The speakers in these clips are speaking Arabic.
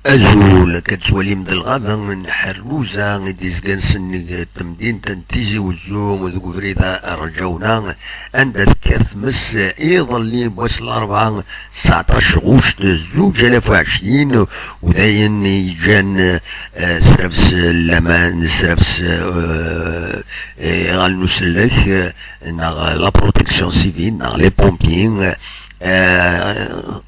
أزول كتولي من الغابة من حروزة ديزكان سن تمدين تنتيزي وزوم وذو فريدة رجونا عند ذكر مس ايضا اللي بوس الأربعة 19 غوشت زوج ألاف وعشرين وداين يجان سرفس لما سرفس غالنسلك ناغ لا بروتيكسيون سيفيل ناغ لي بومبيين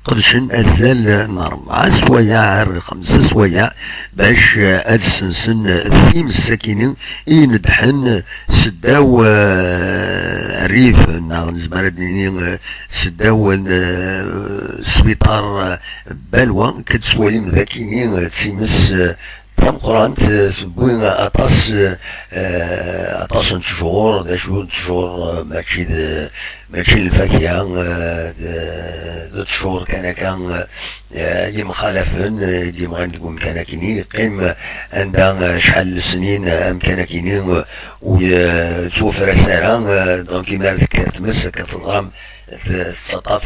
قرشن أزال نربعة سوايع 5 سوايع باش أدسنسن في مساكين يندحن سداو الريف نزبردني سداو سبيطار بالوا كتسوالي مذاكيني تسيمس تمقران تبوين أطاس نتجور دا شو نتجور ماشي الفاكهة تجور كان يمخالفن ديما غنقول كان كيني قيم عندها شحال سنين كان كيني وتوفر السنة دونك كيما ذكرت مس كتضرم تستطاف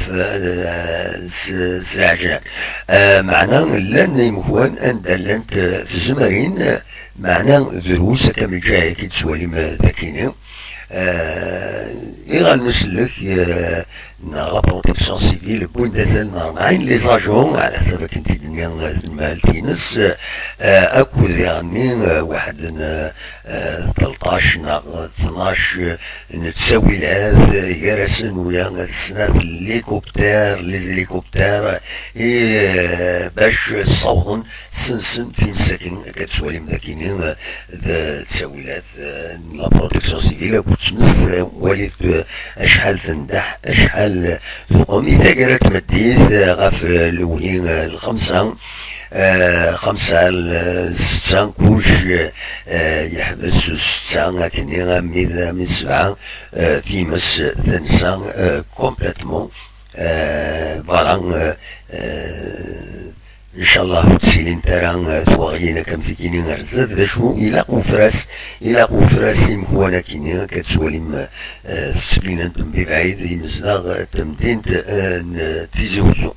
سلاجان معنا لان يمكن ان دلنت في الزمرين معنا دروس كامل جاي كي تسوالي ذاكيني إيغال مسلك لا بروتيكسيون سيفيل بوين دازال نارمعين لي زاجون على حسب كنت الدنيا المالتينس اكو يعني واحد 13 ناغ 12 نتساوي العاد يرسن ويا سنا الهليكوبتر لي زليكوبتر باش صوضن سنسن في مساكن كتسوالي مذاكينين تساوي العاد لا بروتيكسيون سيفيل كنت تمس والد اشحال تندح اشحال تقوم إذا قالت مديث غاف الوهين الخمسة 5 6 كوش يحبس 6 كني من 7 تيمس تنسى كومبليتمون فوالا ان شاء الله تسيلين ترى توغينا كم تكيني نرزف ذا شو الى قفراس يمكوانا كيني كتسولي سفينة ببعيد يمزداغ تمدين تيزي وزو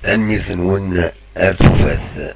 تنمير ثنون ارتفاث